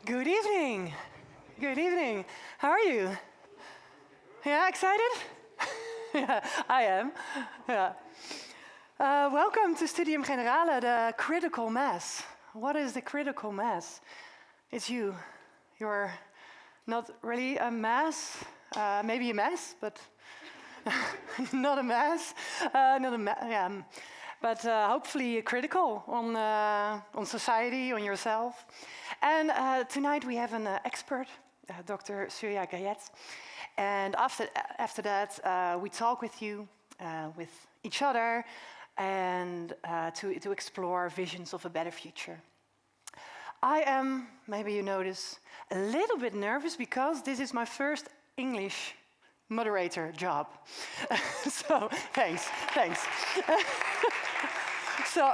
Good evening. Good evening. How are you? Yeah, excited? Yeah, I am. Yeah. Welcome to Studium Generale, the critical mass. What is the critical mass? It's you. You're not really a mass, maybe a mess, but not a mass. Yeah. But hopefully critical on society, on yourself. And tonight we have an expert, Dr. Surya Gayet. And after that, we talk with you, with each other, and to explore visions of a better future. I am, maybe you notice, a little bit nervous because this is my first English moderator job. So, thanks. So,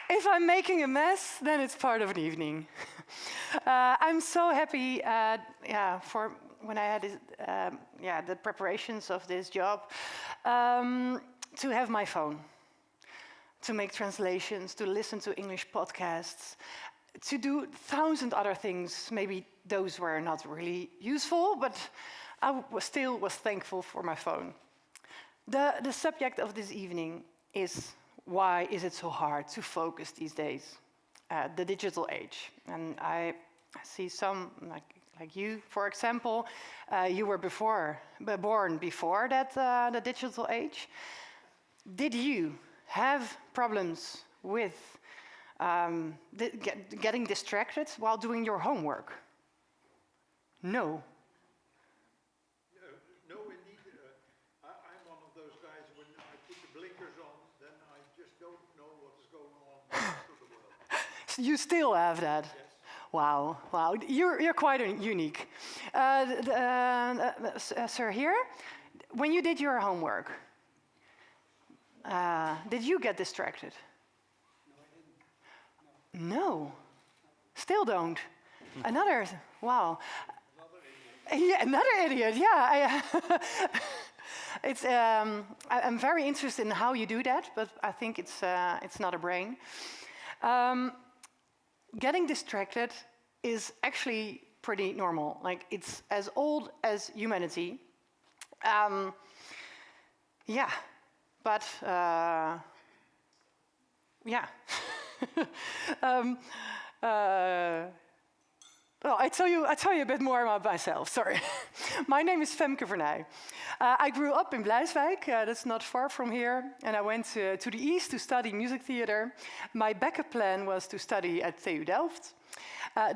if I'm making a mess, then it's part of an evening. I'm so happy, for when I had the preparations of this job, to have my phone, to make translations, to listen to English podcasts, to do 1,000 other things. Maybe those were not really useful, but I still was thankful for my phone. The subject of this evening is why is it so hard to focus these days? The digital age. And I see some, like you, for example, you were born before that, the digital age. Did you have problems with getting distracted while doing your homework? No. No, indeed. I'm one of those guys, when I put the blinkers on, then I just don't know what is going on in the rest of the world. So you still have that? Yes. Wow. You're quite unique. Sir, here, when you did your homework, did you get distracted? No, I didn't. No. Still don't. Wow. Another idiot. Yeah. I'm very interested in how you do that, but I think it's not a brain. Getting distracted is actually pretty normal. Like, it's as old as humanity. But well, I tell you a bit more about myself. Sorry. My name is Femke Vernij. I grew up in Blijswijk. That's not far from here. And I went to the east to study music theater. My backup plan was to study at TU Delft. I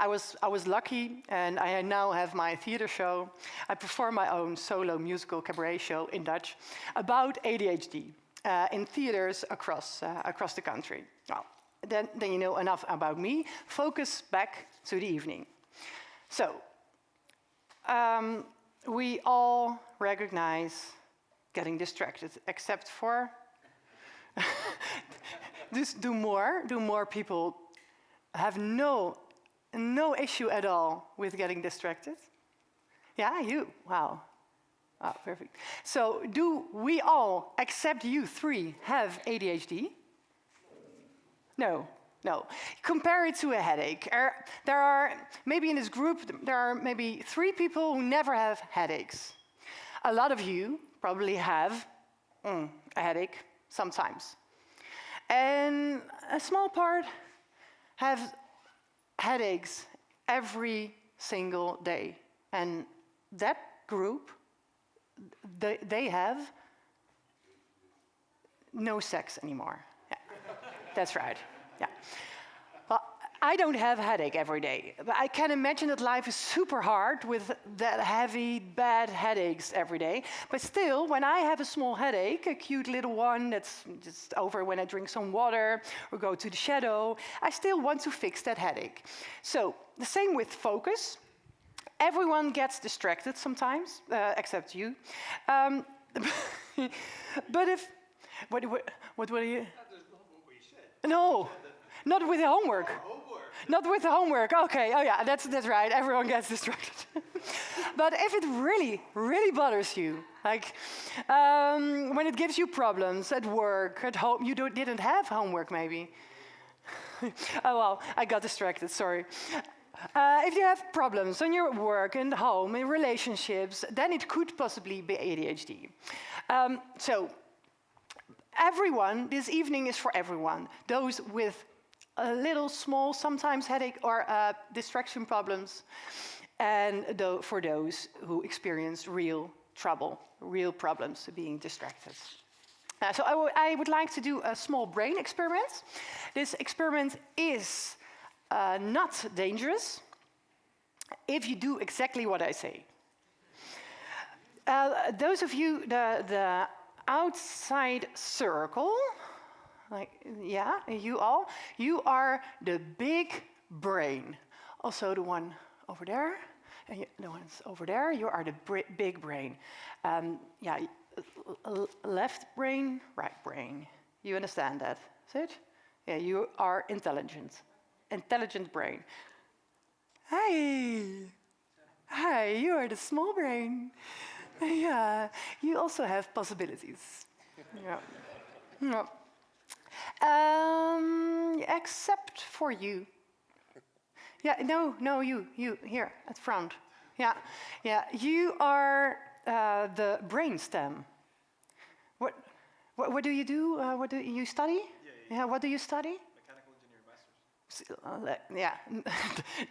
was lucky, and I now have my theater show. I perform my own solo musical cabaret show in Dutch about ADHD in theaters across the country. Well, then you know enough about me. Focus back to the evening. So, we all recognize getting distracted, except for do more people have no issue at all with getting distracted? Yeah, you. Wow. Oh, perfect. So, do we all, except you three, have ADHD? No. Compare it to a headache. There are, maybe in this group, there are maybe 3 people who never have headaches. A lot of you probably have a headache sometimes. And a small part have headaches every single day. And that group, they have no sex anymore. Yeah. That's right. Yeah. Well, I don't have a headache every day, but I can imagine that life is super hard with that heavy, bad headaches every day. But still, when I have a small headache, a cute little one that's just over when I drink some water or go to the shadow, I still want to fix that headache. So, the same with focus. Everyone gets distracted sometimes, except you. But if... What are you... That is not what we said. No, not with the homework. Homework. Not with the homework. Okay. Oh yeah, that's right. Everyone gets distracted. But if it really bothers you, like when it gives you problems at work, at home, you didn't have homework maybe. Oh, well, I got distracted, sorry. If you have problems on your work, in the home, in relationships, then it could possibly be ADHD. So, everyone, this evening is for everyone. Those with a little, small, sometimes headache or distraction problems, and for those who experience real trouble, real problems being distracted. So I would like to do a small brain experiment. This experiment is not dangerous if you do exactly what I say. Those of you, the outside circle, like, yeah, you all, you are the big brain. Also the one over there, and the ones over there, you are the big brain. Yeah, left brain, right brain. You understand that, is it? Yeah, you are intelligent. Intelligent brain. Hi. Hi, you are the small brain. Yeah, you also have possibilities. Yeah. Yeah. Except for you. Yeah, no, you here at front. Yeah, you are the brainstem. What do you do? What do you study? Yeah, what do you study? Mechanical engineer masters. Yeah,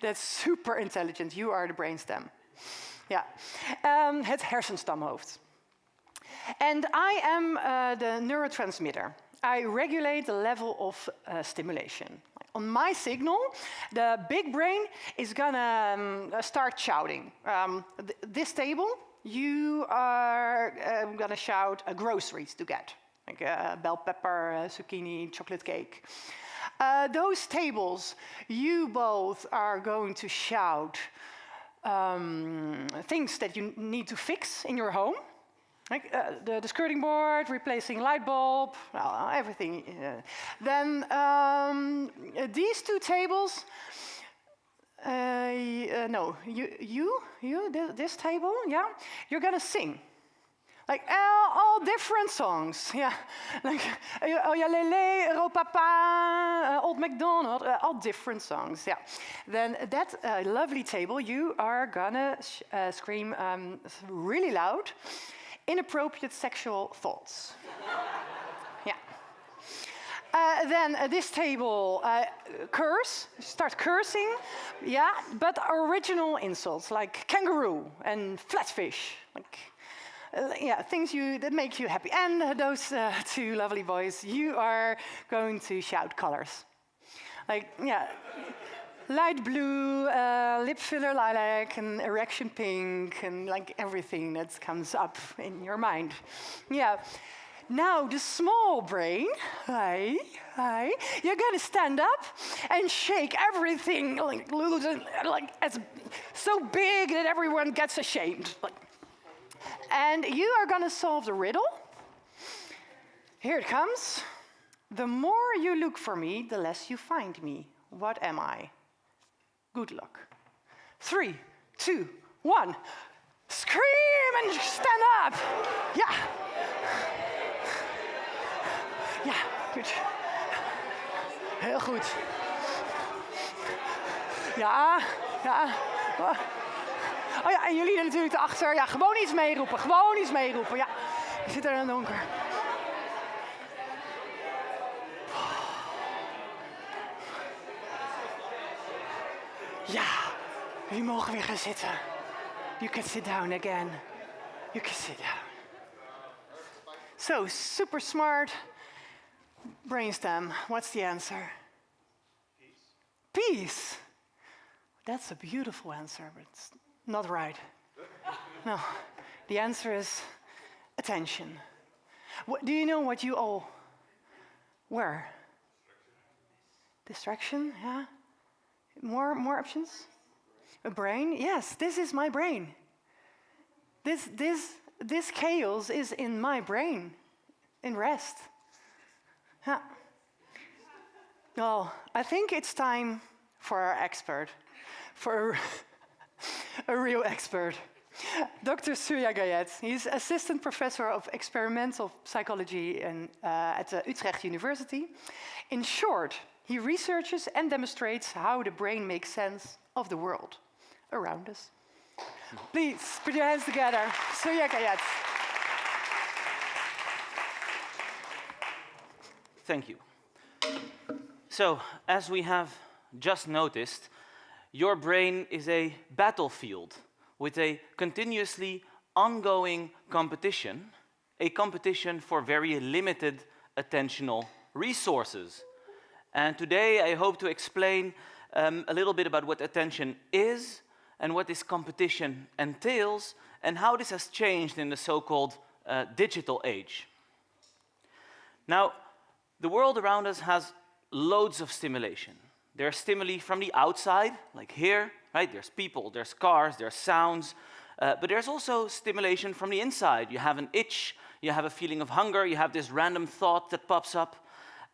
that's super intelligent. You are the brainstem. Ja, het hersenstamhoofd. And I am the neurotransmitter. I regulate the level of stimulation. On my signal, the big brain is gonna start shouting. This table, you are gonna shout groceries to get, like bell pepper, zucchini, chocolate cake. Those tables, you both are going to shout things that you need to fix in your home. Like the skirting board, replacing light bulb, everything. Then these two tables, no, this table, yeah, you're gonna sing. Like all different songs, yeah. Like Oh Ja Lele, Ro Papa, Old MacDonald, all different songs, yeah. Then that lovely table, you are gonna scream really loud. Inappropriate sexual thoughts. Yeah. Then this table, start cursing, yeah, but original insults like kangaroo and flatfish, like yeah, things that make you happy. And those two lovely boys, you are going to shout colors, like yeah. Light blue, lip filler lilac, and erection pink, and like everything that comes up in your mind. Yeah. Now the small brain, hi, you're gonna stand up and shake everything like as so big that everyone gets ashamed. And you are gonna solve the riddle. Here it comes. The more you look for me, the less you find me. What am I? Good luck. 3, 2, 1. Scream and stand up. Yeah. Ja, goed. Heel goed. Ja. Oh ja, en jullie natuurlijk erachter. Ja, gewoon iets meeroepen. Ja, je zit er in het donker. Ja, jullie mogen weer gaan zitten. You can sit down again. You can sit down. So, super smart brainstem. What's the answer? Peace. That's a beautiful answer, but it's not right. No, the answer is attention. Do you know what you all were? Distraction, yeah. More options? A brain? Yes, this is my brain. This chaos is in my brain, in rest. Yeah. Well, I think it's time for our expert, for a real expert. Dr. Surya Gayet. He's assistant professor of experimental psychology at Utrecht University. In short, He researches and demonstrates how the brain makes sense of the world around us. Please put your hands together. Surya Gayet. Thank you. So, as we have just noticed, your brain is a battlefield with a continuously ongoing competition, a competition for very limited attentional resources. And today I hope to explain a little bit about what attention is and what this competition entails and how this has changed in the so-called digital age. Now, the world around us has loads of stimulation. There are stimuli from the outside, like here, right? There's people, there's cars, there's sounds, but there's also stimulation from the inside. You have an itch, you have a feeling of hunger, you have this random thought that pops up.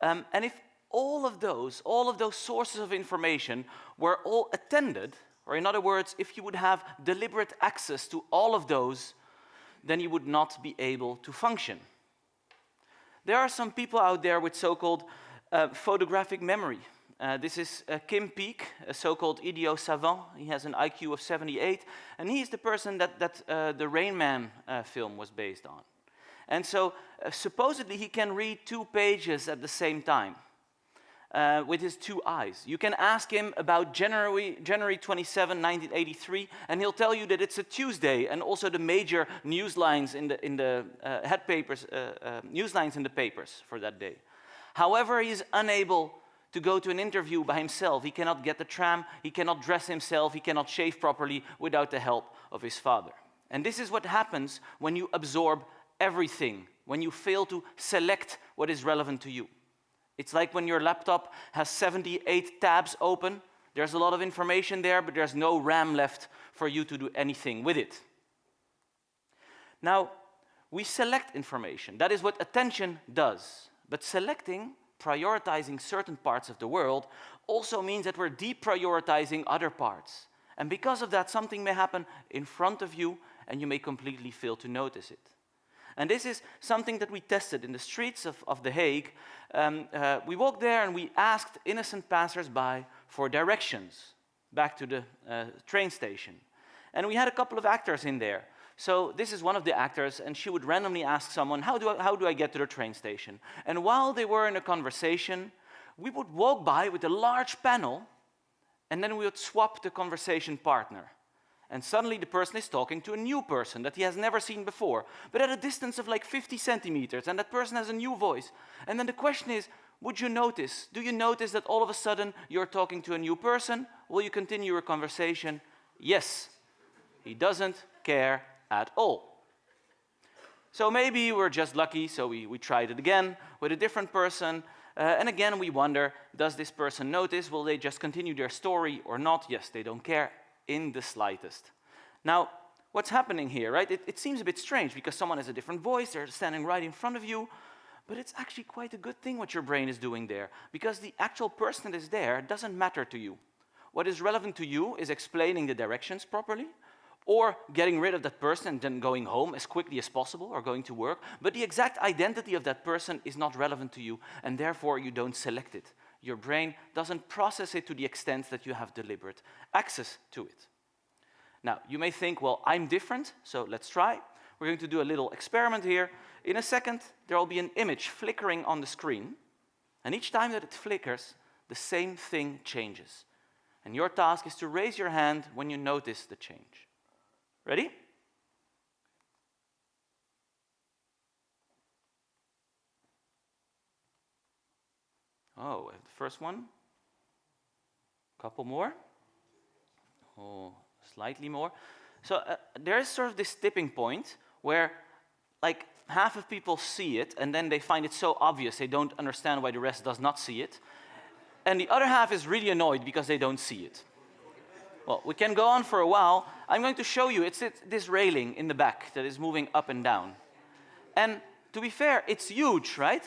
And if all of those sources of information were all attended, or in other words, if you would have deliberate access to all of those, then you would not be able to function. There are some people out there with so-called photographic memory. This is Kim Peek, a so-called idiot savant. He has an IQ of 78, and he's the person that the Rain Man film was based on. And so, supposedly, he can read 2 pages at the same time with his 2 eyes. You can ask him about January 27, 1983, and he'll tell you that it's a Tuesday, and also the major news lines in the head papers, news lines in the papers for that day. However, he's unable to go to an interview by himself. He cannot get the tram, he cannot dress himself, he cannot shave properly without the help of his father. And this is what happens when you absorb everything, when you fail to select what is relevant to you. It's like when your laptop has 78 tabs open, there's a lot of information there, but there's no RAM left for you to do anything with it. Now, we select information. That is what attention does. But selecting, prioritizing certain parts of the world also means that we're deprioritizing other parts. And because of that, something may happen in front of you and you may completely fail to notice it. And this is something that we tested in the streets of The Hague. We walked there and we asked innocent passers-by for directions back to the train station. And we had a couple of actors in there. So this is one of the actors, and she would randomly ask someone, how do I get to the train station? And while they were in a conversation, we would walk by with a large panel, and then we would swap the conversation partner. And suddenly the person is talking to a new person that he has never seen before, but at a distance of like 50 centimeters, and that person has a new voice. And then the question is, would you notice? Do you notice that all of a sudden you're talking to a new person? Will you continue your conversation? Yes. He doesn't care at all. So maybe we're just lucky, so we tried it again with a different person, and again we wonder, does this person notice? Will they just continue their story or not? Yes, they don't care in the slightest. Now, what's happening here, right? It seems a bit strange because someone has a different voice, they're standing right in front of you, but it's actually quite a good thing what your brain is doing there, because the actual person that is there doesn't matter to you. What is relevant to you is explaining the directions properly, or getting rid of that person and then going home as quickly as possible, or going to work. But the exact identity of that person is not relevant to you, and therefore you don't select it. Your brain doesn't process it to the extent that you have deliberate access to it. Now, you may think, well, I'm different, so let's try. We're going to do a little experiment here. In a second, there will be an image flickering on the screen, and each time that it flickers, the same thing changes. And your task is to raise your hand when you notice the change. Ready? Oh, I have the first one. Couple more. Oh, slightly more. So there is sort of this tipping point where like half of people see it and then they find it so obvious they don't understand why the rest does not see it. And the other half is really annoyed because they don't see it. Well, we can go on for a while. I'm going to show you, it's this railing in the back that is moving up and down. And to be fair, it's huge, right?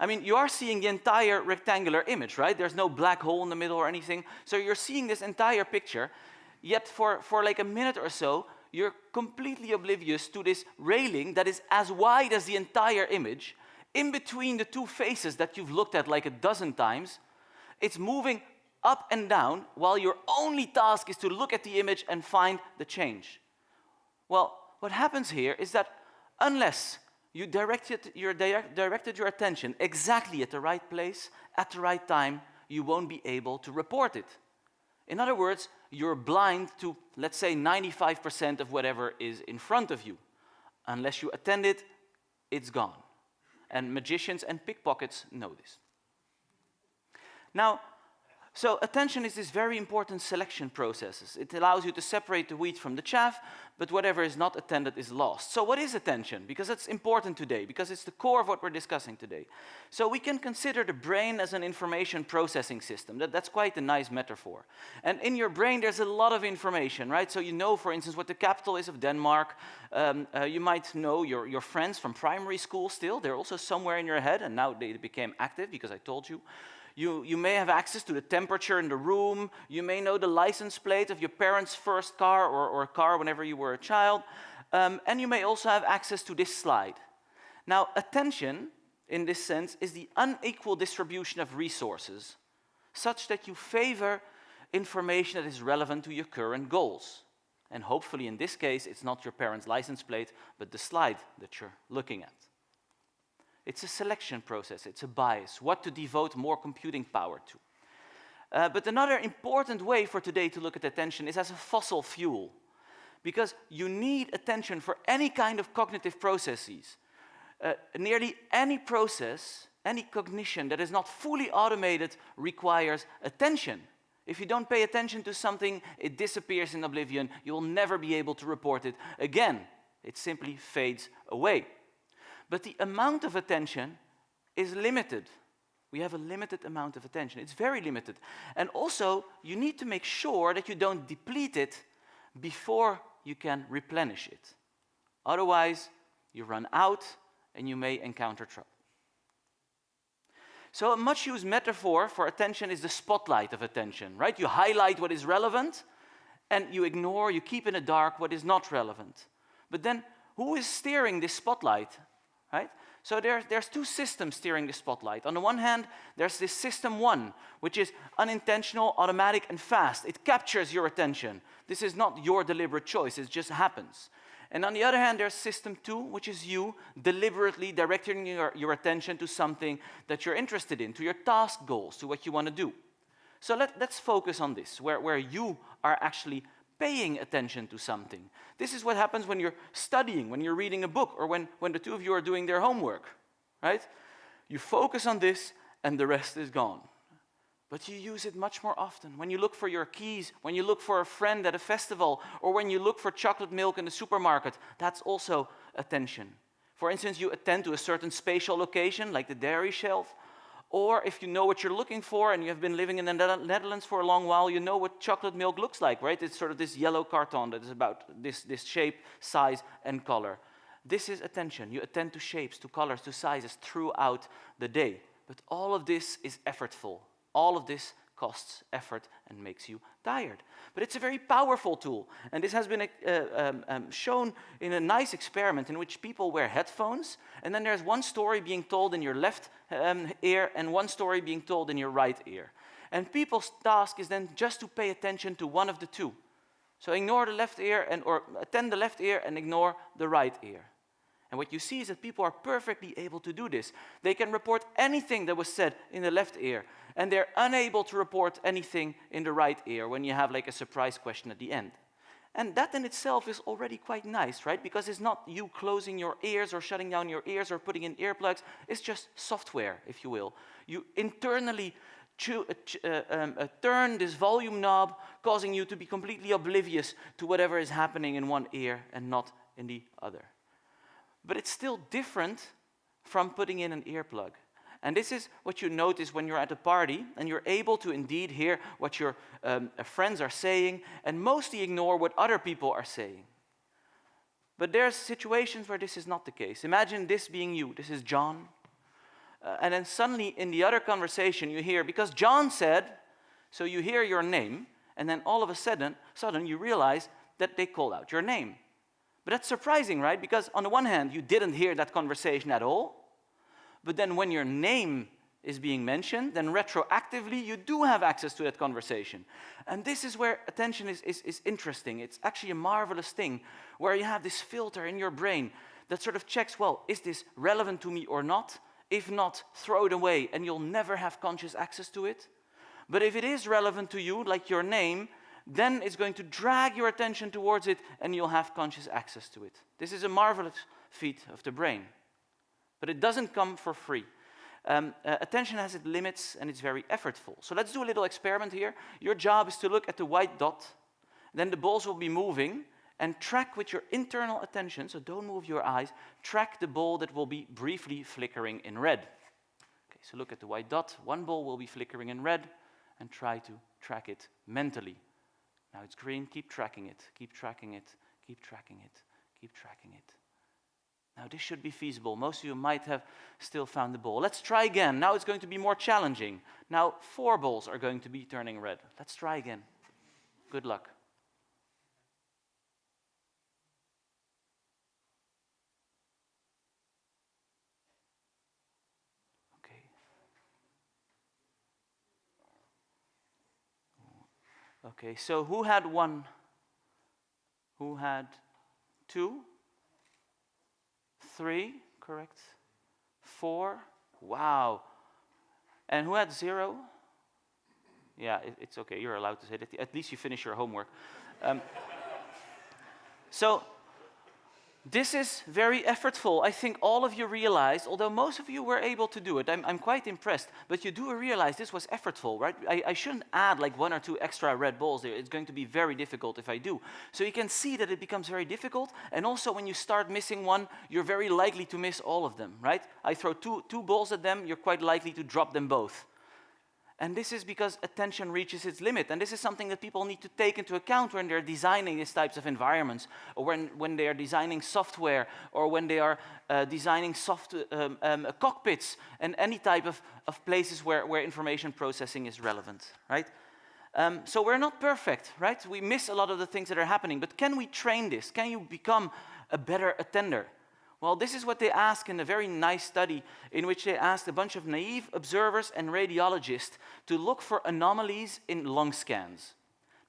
I mean, you are seeing the entire rectangular image, right? There's no black hole in the middle or anything. So you're seeing this entire picture, yet for like a minute or so, you're completely oblivious to this railing that is as wide as the entire image, in between the two faces that you've looked at like a dozen times. It's moving up and down while your only task is to look at the image and find the change. Well, what happens here is that unless you directed your attention exactly at the right place, at the right time, you won't be able to report it. In other words, you're blind to, let's say, 95% of whatever is in front of you. Unless you attend it, it's gone. And magicians and pickpockets know this. Now, so attention is this very important selection process. It allows you to separate the wheat from the chaff, but whatever is not attended is lost. So what is attention? Because it's important today, because it's the core of what we're discussing today. So we can consider the brain as an information processing system. That's quite a nice metaphor. And in your brain, there's a lot of information, right? So you know, for instance, what the capital is of Denmark. You might know your friends from primary school still. They're also somewhere in your head, and now they became active because I told you. You may have access to the temperature in the room. You may know the license plate of your parents' first car or a car whenever you were a child. And you may also have access to this slide. Now, attention, in this sense, is the unequal distribution of resources, such that you favor information that is relevant to your current goals. And hopefully, in this case, it's not your parents' license plate, but the slide that you're looking at. It's a selection process, it's a bias, what to devote more computing power to. But another important way for today to look at attention is as a fossil fuel. Because you need attention for any kind of cognitive processes. Nearly any process, any cognition that is not fully automated requires attention. If you don't pay attention to something, it disappears in oblivion. You will never be able to report it again. It simply fades away. But the amount of attention is limited. We have a limited amount of attention. It's very limited. And also, you need to make sure that you don't deplete it before you can replenish it. Otherwise, you run out and you may encounter trouble. So a much used metaphor for attention is the spotlight of attention, right? You highlight what is relevant and you ignore, you keep in the dark what is not relevant. But then, who is steering this spotlight? Right? So there's two systems steering the spotlight. On the one hand, there's this system 1, which is unintentional, automatic, and fast. It captures your attention. This is not your deliberate choice, it just happens. And on the other hand, there's system 2, which is you deliberately directing your attention to something that you're interested in, to your task goals, to what you want to do. So let's focus on this, where you are actually paying attention to something. This is what happens when you're studying, when you're reading a book, or when the two of you are doing their homework, right? You focus on this, and the rest is gone. But you use it much more often. When you look for your keys, when you look for a friend at a festival, or when you look for chocolate milk in the supermarket, that's also attention. For instance, you attend to a certain spatial location, like the dairy shelf, or if you know what you're looking for and you have been living in the Netherlands for a long while, you know what chocolate milk looks like, right? It's sort of this yellow carton that is about this shape, size, and color. This is attention. You attend to shapes, to colors, to sizes throughout the day. But all of this is effortful. All of this costs effort and makes you tired. But it's a very powerful tool. And this has been shown in a nice experiment in which people wear headphones, and then there's one story being told in your left ear and one story being told in your right ear. And people's task is then just to pay attention to one of the two. So ignore the left ear or attend the left ear and ignore the right ear. And what you see is that people are perfectly able to do this. They can report anything that was said in the left ear, and they're unable to report anything in the right ear when you have like a surprise question at the end. And that in itself is already quite nice, right? Because it's not you closing your ears or shutting down your ears or putting in earplugs. It's just software, if you will. You internally turn this volume knob, causing you to be completely oblivious to whatever is happening in one ear and not in the other. But it's still different from putting in an earplug. And this is what you notice when you're at a party and you're able to indeed hear what your friends are saying and mostly ignore what other people are saying. But there's situations where this is not the case. Imagine this being you. This is John. And then suddenly in the other conversation you hear, because John said, so you hear your name, and then all of a sudden you realize that they called out your name. But that's surprising, right? Because on the one hand, you didn't hear that conversation at all. But then when your name is being mentioned, then retroactively you do have access to that conversation. And this is where attention is interesting. It's actually a marvelous thing, where you have this filter in your brain that sort of checks, well, is this relevant to me or not? If not, throw it away, and you'll never have conscious access to it. But if it is relevant to you, like your name, then it's going to drag your attention towards it, and you'll have conscious access to it. This is a marvelous feat of the brain. But it doesn't come for free. Attention has its limits, and it's very effortful. So let's do a little experiment here. Your job is to look at the white dot. Then the balls will be moving, and track with your internal attention, so don't move your eyes, track the ball that will be briefly flickering in red. Okay, so look at the white dot. One ball will be flickering in red, and try to track it mentally. Now it's green, keep tracking it, keep tracking it, keep tracking it, keep tracking it. Now this should be feasible. Most of you might have still found the ball. Let's try again. Now it's going to be more challenging. Now 4 balls are going to be turning red. Let's try again. Good luck. Okay, so who had 1? Who had 2? 3, correct? 4, wow. And who had 0? Yeah, it's okay, you're allowed to say that. At least you finish your homework. So, this is very effortful. I think all of you realized, although most of you were able to do it, I'm quite impressed, but you do realize this was effortful, right? I shouldn't add like 1 or 2 extra red balls there. It's going to be very difficult if I do. So you can see that it becomes very difficult, and also when you start missing one, you're very likely to miss all of them, right? I throw two balls at them, you're quite likely to drop them both. And this is because attention reaches its limit. And this is something that people need to take into account when they're designing these types of environments, or when they are designing software, or when they are designing cockpits, and any type of places where information processing is relevant, right? So we're not perfect, right? We miss a lot of the things that are happening. But can we train this? Can you become a better attender? Well, this is what they ask in a very nice study in which they asked a bunch of naive observers and radiologists to look for anomalies in lung scans.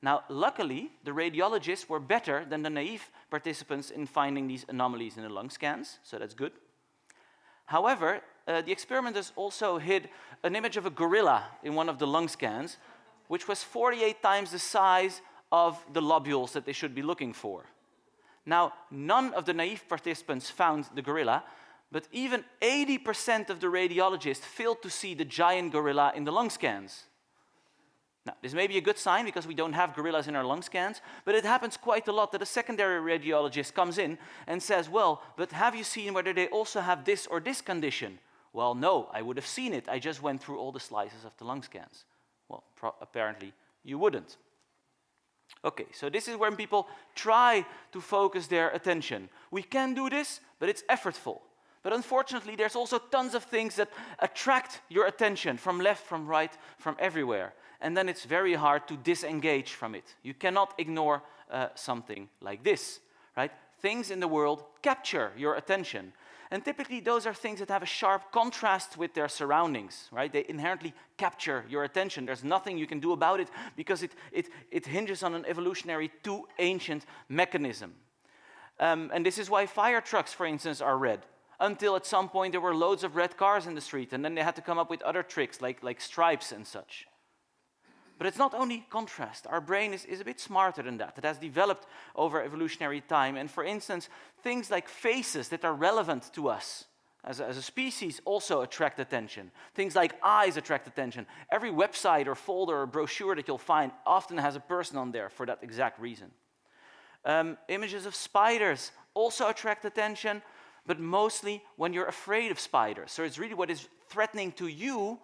Now, luckily, the radiologists were better than the naive participants in finding these anomalies in the lung scans, so that's good. However, the experimenters also hid an image of a gorilla in one of the lung scans, which was 48 times the size of the lobules that they should be looking for. Now, none of the naive participants found the gorilla, but even 80% of the radiologists failed to see the giant gorilla in the lung scans. Now, this may be a good sign because we don't have gorillas in our lung scans, but it happens quite a lot that a secondary radiologist comes in and says, well, but have you seen whether they also have this or this condition? Well, no, I would have seen it. I just went through all the slices of the lung scans. Well, apparently you wouldn't. Okay, so this is when people try to focus their attention. We can do this, but it's effortful. But unfortunately, there's also tons of things that attract your attention from left, from right, from everywhere. And then it's very hard to disengage from it. You cannot ignore something like this, right? Things in the world capture your attention. And typically, those are things that have a sharp contrast with their surroundings, right? They inherently capture your attention. There's nothing you can do about it because it hinges on an evolutionary too ancient mechanism. And this is why fire trucks, for instance, are red. Until at some point there were loads of red cars in the street, and then they had to come up with other tricks like stripes and such. But it's not only contrast. Our brain is a bit smarter than that. It has developed over evolutionary time. And for instance, things like faces that are relevant to us as a species also attract attention. Things like eyes attract attention. Every website or folder or brochure that you'll find often has a person on there for that exact reason. Images of spiders also attract attention, but mostly when you're afraid of spiders. So it's really what is threatening to you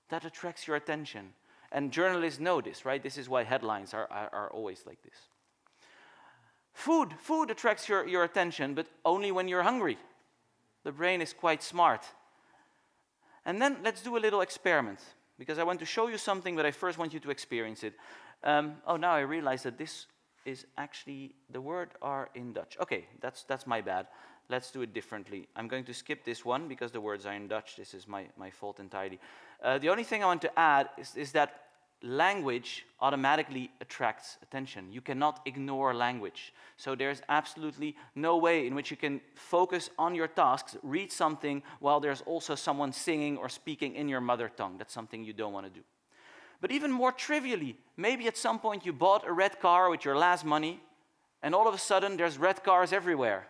that attracts your attention. And journalists know this, right? This is why headlines are always like this. Food attracts your attention, but only when you're hungry. The brain is quite smart. And then let's do a little experiment, because I want to show you something, but I first want you to experience it. Now I realize that this is actually, the word are in Dutch. Okay, that's my bad. let's do it differently. I'm going to skip this one because the words are in Dutch. This is my fault entirely. The only thing I want to add is that language automatically attracts attention. You cannot ignore language. So there's absolutely no way in which you can focus on your tasks, read something, while there's also someone singing or speaking in your mother tongue. That's something you don't want to do. But even more trivially, maybe at some point you bought a red car with your last money, and all of a sudden there's red cars everywhere.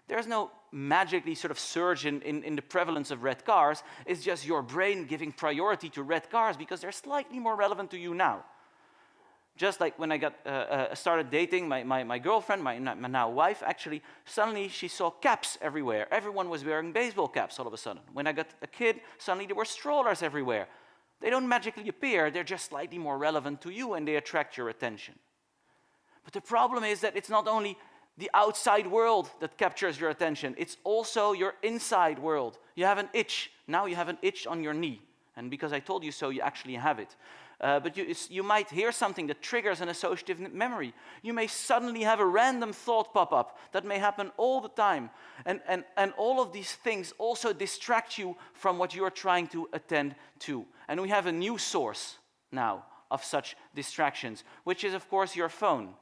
There's no magically sort of surge in the prevalence of red cars. It's just your brain giving priority to red cars because they're slightly more relevant to you now. Just like when I started dating my girlfriend, my now wife, actually, suddenly she saw caps everywhere. Everyone was wearing baseball caps all of a sudden. When I got a kid, suddenly there were strollers everywhere. They don't magically appear, they're just slightly more relevant to you and they attract your attention. But the problem is that it's not only the outside world that captures your attention, it's also your inside world. You have an itch. Now you have an itch on your knee. And because I told you so, you actually have it. But you might hear something that triggers an associative memory. You may suddenly have a random thought pop up. That may happen all the time. And all of these things also distract you from what you are trying to attend to. And we have a new source now of such distractions, which is, of course, your phone.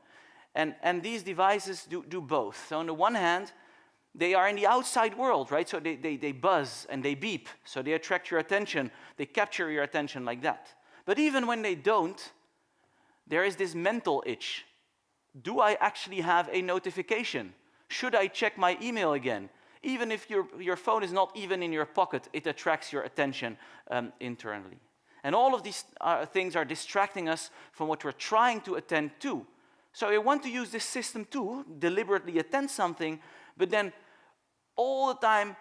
And these devices do both. So on the one hand, they are in the outside world, right? So they buzz and they beep. So they attract your attention. They capture your attention like that. But even when they don't, there is this mental itch. Do I actually have a notification? Should I check my email again? Even if your phone is not even in your pocket, it attracts your attention internally. And all of these things are distracting us from what we're trying to attend to. So I want to use this system to deliberately attend something, but then all the time,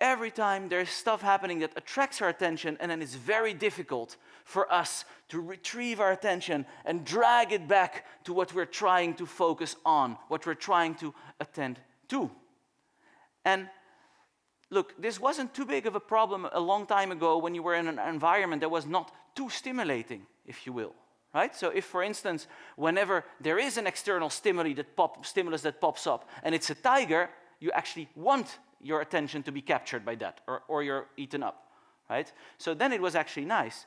every time there's stuff happening that attracts our attention, and then it's very difficult for us to retrieve our attention and drag it back to what we're trying to focus on, what we're trying to attend to. And look, this wasn't too big of a problem a long time ago when you were in an environment that was not too stimulating, if you will. Right? So if, for instance, whenever there is an external stimulus that pops up and it's a tiger, you actually want your attention to be captured by that, or you're eaten up. Right? So then it was actually nice.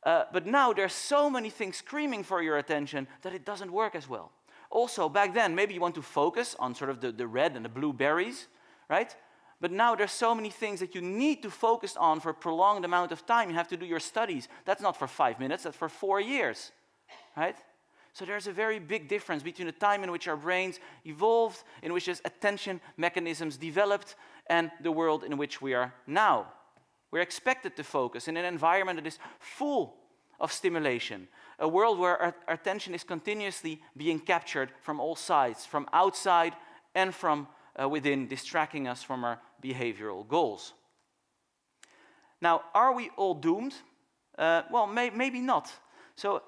But now there's so many things screaming for your attention that it doesn't work as well. Also, back then, maybe you want to focus on sort of the red and the blue berries, right? But now there's so many things that you need to focus on for a prolonged amount of time. You have to do your studies. That's not for 5 minutes, that's for 4 years. Right? So there's a very big difference between the time in which our brains evolved, in which these attention mechanisms developed, and the world in which we are now. We're expected to focus in an environment that is full of stimulation, a world where our attention is continuously being captured from all sides, from outside and from within, distracting us from our behavioral goals. Now, are we all doomed? Well, maybe not. So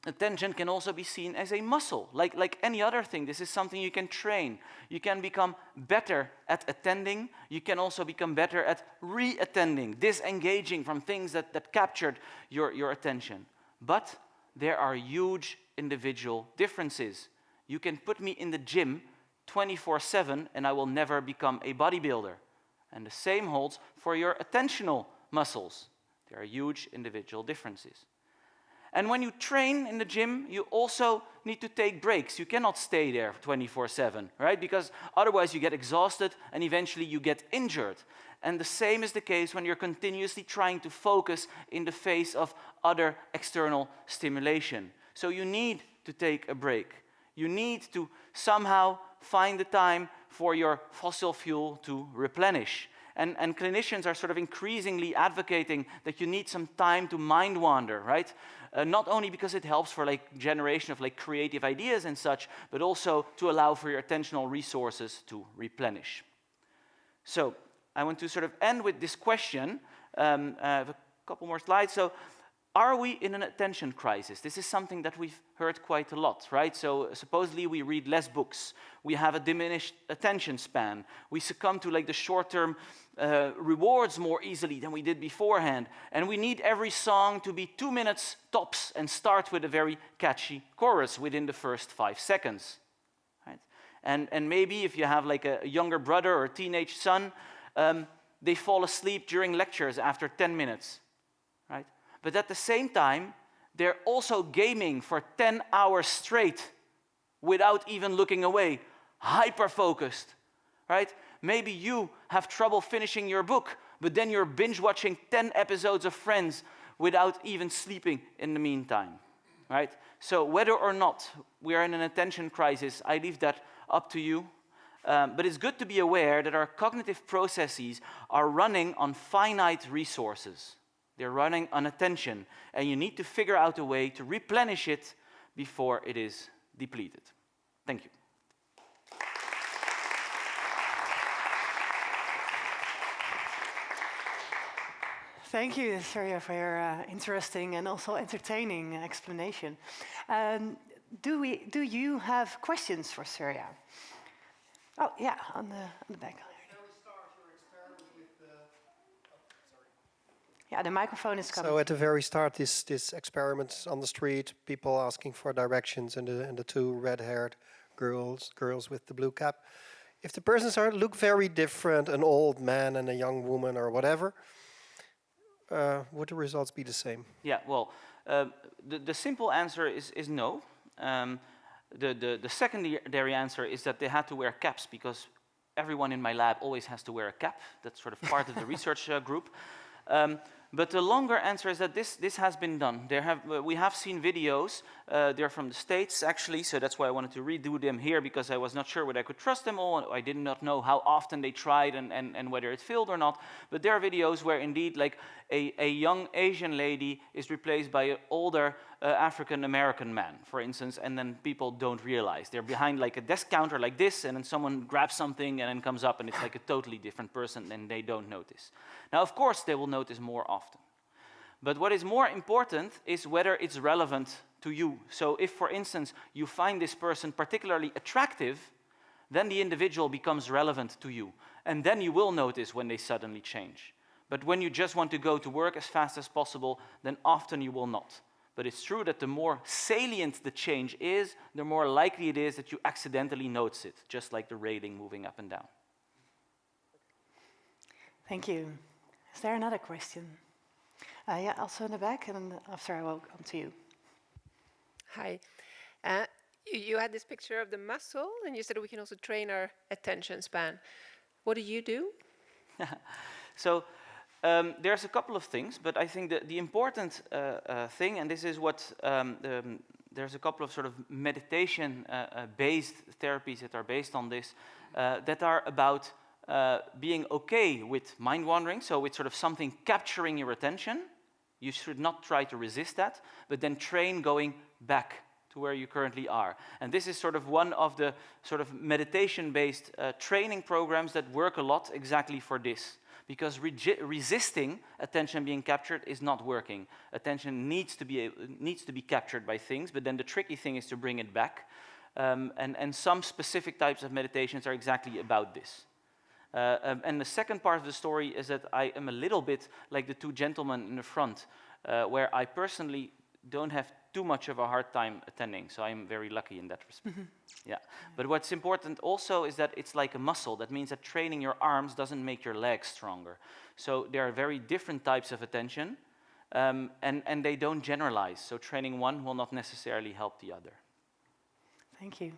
attention can also be seen as a muscle, like any other thing. This is something you can train. You can become better at attending. You can also become better at re-attending, disengaging from things that captured your attention. But there are huge individual differences. You can put me in the gym 24/7 and I will never become a bodybuilder. And the same holds for your attentional muscles. There are huge individual differences. And when you train in the gym, you also need to take breaks. You cannot stay there 24/7, right? Because otherwise you get exhausted and eventually you get injured. And the same is the case when you're continuously trying to focus in the face of other external stimulation. So you need to take a break. You need to somehow find the time for your fossil fuel to replenish. And clinicians are sort of increasingly advocating that you need some time to mind wander, right? Not only because it helps for generation of creative ideas and such, but also to allow for your attentional resources to replenish. So I want to sort of end with this question. I have a couple more slides. So are we in an attention crisis? This is something that we've heard quite a lot, right? So supposedly we read less books. We have a diminished attention span. We succumb to the short-term rewards more easily than we did beforehand. And we need every song to be 2 minutes tops and start with a very catchy chorus within the first 5 seconds. Right? And maybe if you have like a younger brother or a teenage son, they fall asleep during lectures after 10 minutes, right? But at the same time, they're also gaming for 10 hours straight without even looking away, hyper-focused, right? Maybe you have trouble finishing your book, but then you're binge-watching 10 episodes of Friends without even sleeping in the meantime, right? So whether or not we are in an attention crisis, I leave that up to you. But it's good to be aware that our cognitive processes are running on finite resources. They're running on attention, and you need to figure out a way to replenish it before it is depleted. Thank you. Thank you, Surya, for your interesting and also entertaining explanation. Do you have questions for Surya? Oh, yeah, on the back. Yeah, the microphone is coming. So at the very start, this experiment on the street, people asking for directions, and the two red-haired girls with the blue cap. If the persons look very different, an old man and a young woman or whatever, would the results be the same? Yeah, well, the simple answer is no. The secondary answer is that they had to wear caps because everyone in my lab always has to wear a cap. That's sort of part of the research group. But the longer answer is that this has been done. We have seen videos. They're from the States, actually, so that's why I wanted to redo them here, because I was not sure whether I could trust them all. I did not know how often they tried and whether it failed or not. But there are videos where, indeed, like a young Asian lady is replaced by an older African-American man, for instance, and then people don't realize. They're behind like a desk counter like this, and then someone grabs something and then comes up, and it's like a totally different person, and they don't notice. Now, of course, they will notice more often. But what is more important is whether it's relevant to you. So if, for instance, you find this person particularly attractive, then the individual becomes relevant to you. And then you will notice when they suddenly change. But when you just want to go to work as fast as possible, then often you will not. But it's true that the more salient the change is, the more likely it is that you accidentally notice it, just like the railing moving up and down. Thank you. Is there another question? Yeah, also in the back, and then after I will come to you. Hi. You had this picture of the muscle, and you said we can also train our attention span. What do you do? So there's a couple of things, but I think the important thing, and this is what there's a couple of sort of meditation-based therapies that are based on this, that are about being okay with mind wandering, so with sort of something capturing your attention. You should not try to resist that, but then train going back to where you currently are. And this is sort of one of the sort of meditation-based training programs that work a lot exactly for this. Because resisting attention being captured is not working. Attention needs to be captured by things, but then the tricky thing is to bring it back. And some specific types of meditations are exactly about this. And the second part of the story is that I am a little bit like the two gentlemen in the front, where I personally don't have too much of a hard time attending, so I'm very lucky in that respect. Yeah. But what's important also is that it's like a muscle. That means that training your arms doesn't make your legs stronger. So there are very different types of attention, and they don't generalize. So training one will not necessarily help the other. Thank you.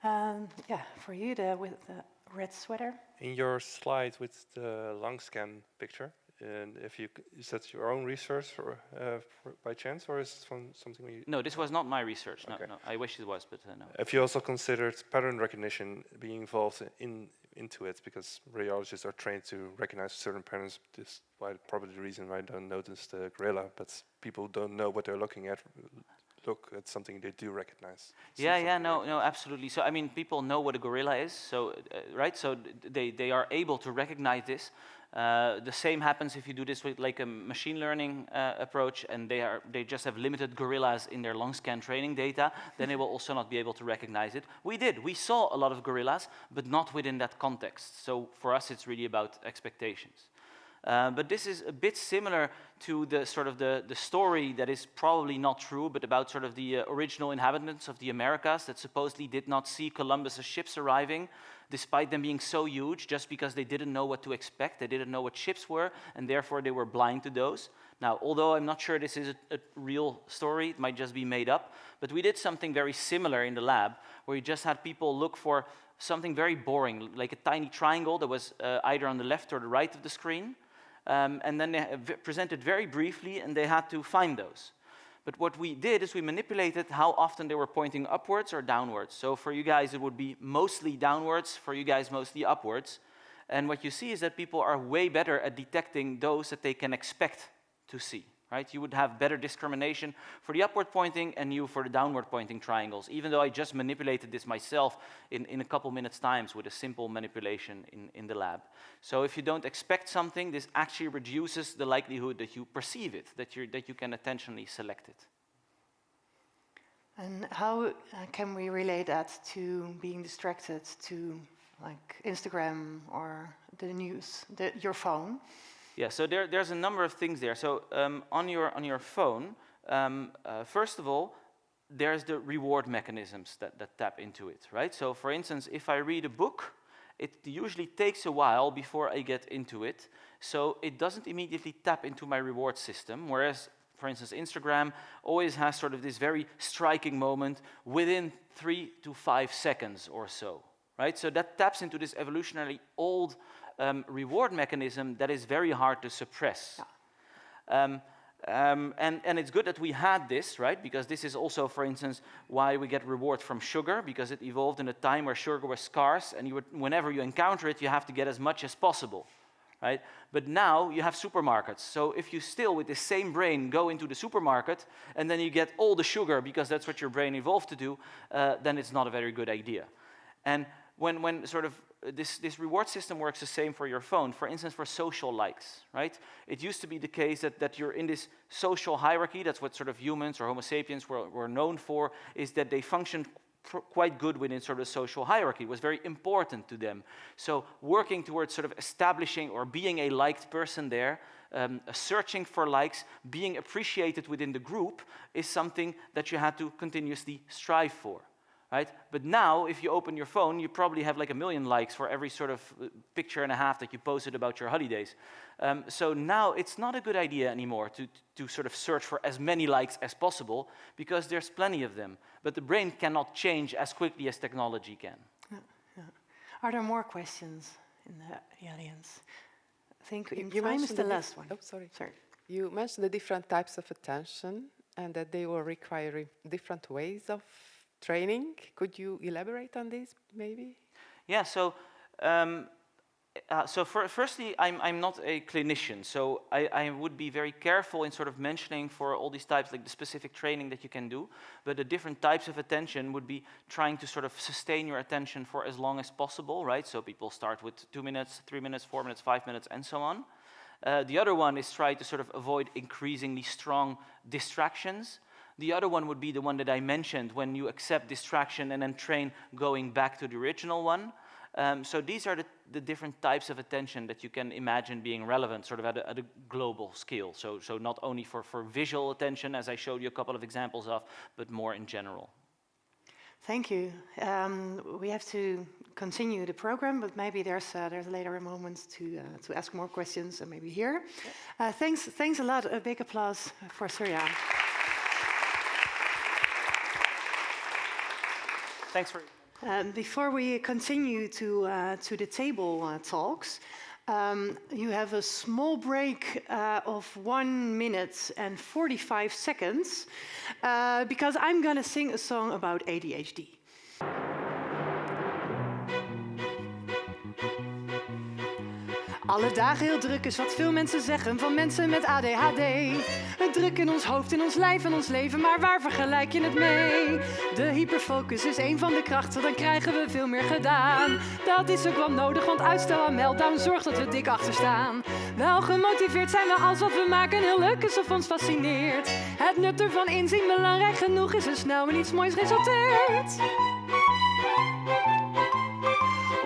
Yeah, for you, with the red sweater. In your slide with the lung scan picture, and is that your own research or, by chance, or is it from something you... No, this was not my research. Okay. No. I wish it was, but no. Have you also considered pattern recognition being involved into it? Because radiologists are trained to recognize certain patterns. This is probably the reason why I don't notice the gorilla, but people don't know what they're looking at. Look at something they do recognize. No, absolutely. So I mean, people know what a gorilla is, so right? So they are able to recognize this. The same happens if you do this with like a machine learning approach, and they just have limited gorillas in their lung scan training data. Then they will also not be able to recognize it. We saw a lot of gorillas, but not within that context. So for us, it's really about expectations. But this is a bit similar to the sort of the story that is probably not true, but about sort of the original inhabitants of the Americas that supposedly did not see Columbus's ships arriving, despite them being so huge, just because they didn't know what to expect. They didn't know what ships were, and therefore they were blind to those. Now, although I'm not sure this is a real story, it might just be made up, but we did something very similar in the lab, where we just had people look for something very boring, like a tiny triangle that was either on the left or the right of the screen, and then they presented very briefly, and they had to find those. But what we did is we manipulated how often they were pointing upwards or downwards. So for you guys, it would be mostly downwards, for you guys, mostly upwards. And what you see is that people are way better at detecting those that they can expect to see, right? You would have better discrimination for the upward pointing and you for the downward pointing triangles, even though I just manipulated this myself in a couple minutes times with a simple manipulation in the lab. So if you don't expect something, this actually reduces the likelihood that you perceive it, that you can attentionally select it. And how can we relate that to being distracted to like Instagram or the news, your phone? Yeah, so there's a number of things there. So on your phone, first of all, there's the reward mechanisms that tap into it, right? So for instance, if I read a book, it usually takes a while before I get into it. So it doesn't immediately tap into my reward system, whereas, for instance, Instagram always has sort of this very striking moment within 3 to 5 seconds or so, right? So that taps into this evolutionarily old reward mechanism that is very hard to suppress. Yeah. And it's good that we had this, right? Because this is also, for instance, why we get reward from sugar, because it evolved in a time where sugar was scarce, and whenever you encounter it, you have to get as much as possible, right? But now you have supermarkets. So if you still, with the same brain, go into the supermarket, and then you get all the sugar, because that's what your brain evolved to do, then it's not a very good idea. And when sort of this reward system works the same for your phone, for instance, for social likes, right? It used to be the case that you're in this social hierarchy. That's what sort of humans or Homo sapiens were known for, is that they functioned quite good within sort of social hierarchy. It was very important to them. So working towards sort of establishing or being a liked person there, searching for likes, being appreciated within the group is something that you had to continuously strive for. Right? But now, if you open your phone, you probably have like 1 million likes for every sort of picture and a half that you posted about your holidays. So now it's not a good idea anymore to sort of search for as many likes as possible, because there's plenty of them. But the brain cannot change as quickly as technology can. Yeah. Are there more questions in the audience? I think You time is the last one. Oh, sorry. You mentioned the different types of attention and that they will require different ways of training. Could you elaborate on this, maybe? Yeah. So, firstly, I'm not a clinician, so I would be very careful in sort of mentioning for all these types, like the specific training that you can do. But the different types of attention would be trying to sort of sustain your attention for as long as possible, right? So people start with 2 minutes, 3 minutes, 4 minutes, 5 minutes, and so on. The other one is try to sort of avoid increasingly strong distractions. The other one would be the one that I mentioned, when you accept distraction and then train going back to the original one. So these are the different types of attention that you can imagine being relevant sort of at a global scale. So not only for visual attention, as I showed you a couple of examples of, but more in general. Thank you. We have to continue the program, but maybe there's later a moment to ask more questions, and maybe here. Thanks a lot. A big applause for Surya. Thanks for. Before we continue to the table talks, you have a small break of 1 minute and 45 seconds, because I'm going to sing a song about ADHD. Alle dagen heel druk is wat veel mensen zeggen van mensen met ADHD. Het druk in ons hoofd, in ons lijf en ons leven, maar waar vergelijk je het mee? De hyperfocus is een van de krachten, dan krijgen we veel meer gedaan. Dat is ook wel nodig, want uitstel en meltdown zorgt dat we dik achterstaan. Wel gemotiveerd zijn we als wat we maken heel leuk is of ons fascineert. Het nut ervan inzien belangrijk genoeg is en snel in iets moois resulteert.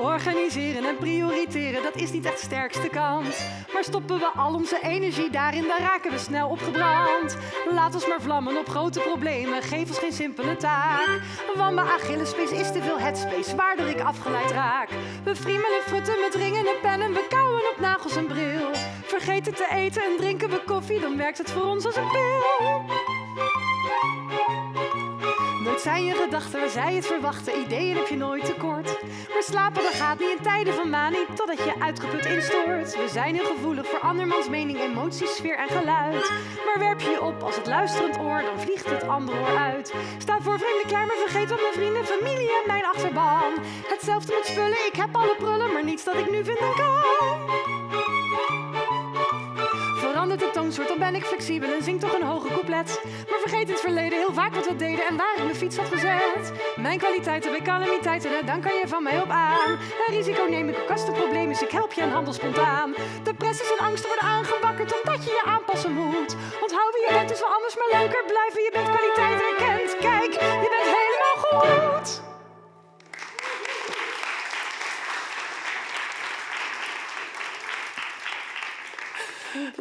Organiseren en prioriteren, dat is niet echt de sterkste kant. Maar stoppen we al onze energie daarin, dan raken we snel opgebrand. Laat ons maar vlammen op grote problemen, geef ons geen simpele taak. Want mijn Achillespees is te veel headspace, waardoor ik afgeleid raak. We friemelen frutten met ringen en pennen, we kauwen op nagels en bril. Vergeten te eten en drinken we koffie, dan werkt het voor ons als een pil. Nooit zijn je gedachten waar zij het verwachten, ideeën heb je nooit tekort. Maar slapen dat gaat niet in tijden van manie, totdat je uitgeput instort. We zijn heel gevoelig voor andermans mening, emoties, sfeer en geluid. Maar werp je je op als het luisterend oor, dan vliegt het andere oor uit. Sta voor vrienden klaar, maar vergeet wat mijn vrienden, familie en mijn achterban. Hetzelfde met spullen, ik heb alle prullen, maar niets dat ik nu vinden kan. Verandert de toonsoort, dan ben ik flexibel en zing toch een hoger couplet. Maar vergeet in het verleden heel vaak wat we deden en waar ik mijn fiets had gezet. Mijn kwaliteiten bij calamiteiten, dan kan je van mij op aan. Een risico neem ik ook als het probleem is, ik help je en handel spontaan. Depressies en angsten worden aangewakkerd omdat je je aanpassen moet. Onthoud wie je bent is wel anders maar leuker blijven, je bent kwaliteiten erkend. Kijk, je bent helemaal goed.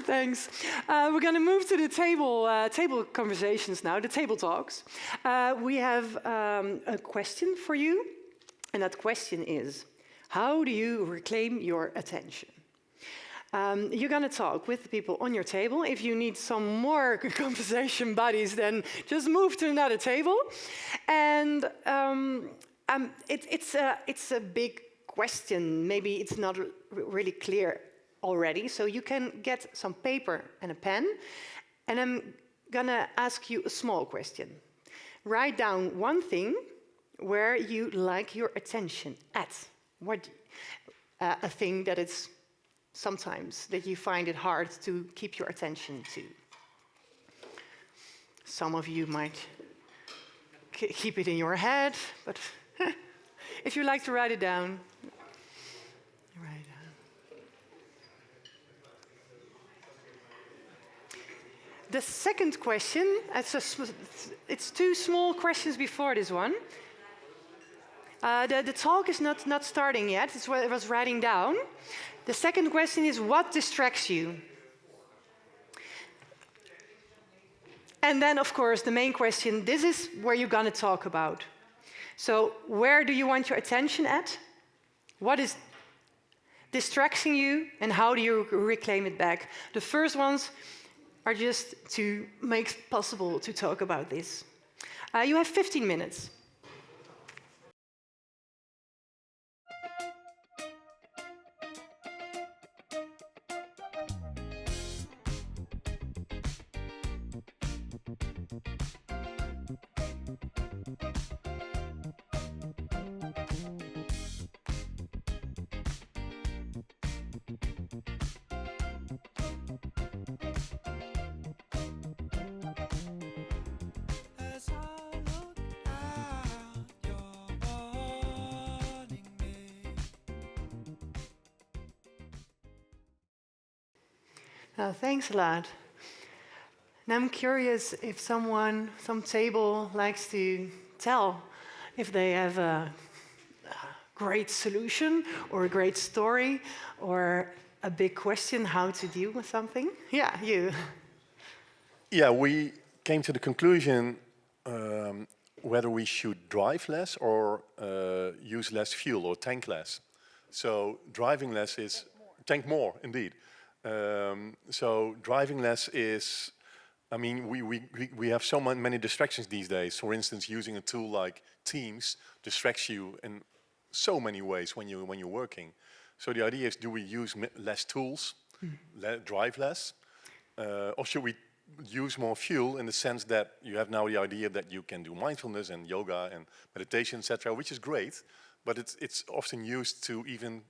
Thanks. We're going to move to the table conversations now, the table talks. We have a question for you, and that question is, how do you reclaim your attention? You're going to talk with the people on your table. If you need some more conversation buddies, then just move to another table. And it's a big question. Maybe it's not really clear already, so you can get some paper and a pen, and I'm gonna ask you a small question. Write down one thing where you like your attention at. What a thing that it's sometimes that you find it hard to keep your attention to. Some of you might keep it in your head, but if you like to write it down, write it down. The second question, it's two small questions before this one. The talk is not starting yet, it's what I was writing down. The second question is, what distracts you? And then, of course, the main question, this is where you're going to talk about. So, where do you want your attention at? What is distracting you, and how do you reclaim it back? The first ones are just to make it possible to talk about this. You have 15 minutes. Thanks a lot. And I'm curious if some table likes to tell if they have a great solution or a great story or a big question how to deal with something. Yeah, you. Yeah, we came to the conclusion whether we should drive less or use less fuel or tank less. So driving less is tank more, indeed. So driving less is, I mean, we have so many distractions these days. For instance, using a tool like Teams distracts you in so many ways when you're working. So the idea is, do we use less tools, drive less, or should we use more fuel in the sense that you have now the idea that you can do mindfulness and yoga and meditation, etc., which is great, but it's often used to even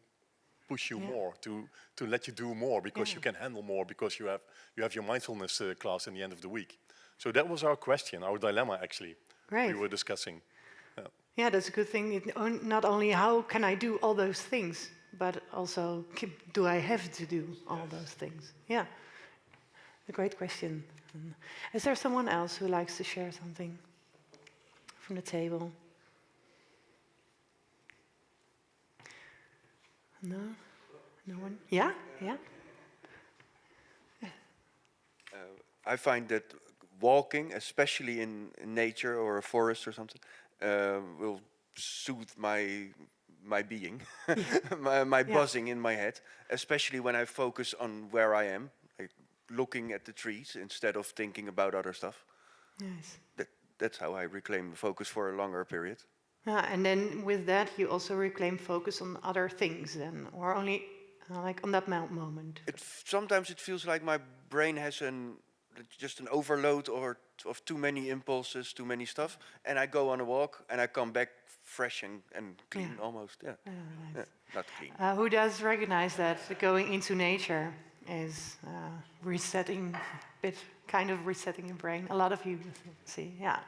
push you more, to let you do more because you can handle more because you have your mindfulness class in the end of the week. So that was our question, our dilemma actually. Great. We were discussing. Yeah, that's a good thing. Not only how can I do all those things, but also do I have to do all those things? Yeah, a great question. Is there someone else who likes to share something from the table? No? No one? Yeah? Yeah? I find that walking, especially in nature or a forest or something, will soothe my being, my buzzing in my head, especially when I focus on where I am, like looking at the trees instead of thinking about other stuff. Nice. That's how I reclaim the focus for a longer period. And then with that, you also reclaim focus on other things then, or only like on that moment? Sometimes it feels like my brain has just an overload of too many impulses, too many stuff, and I go on a walk and I come back fresh and clean almost. Yeah. Nice. Yeah, not clean. Who does recognize that going into nature is resetting, kind of resetting your brain? A lot of you see, yeah.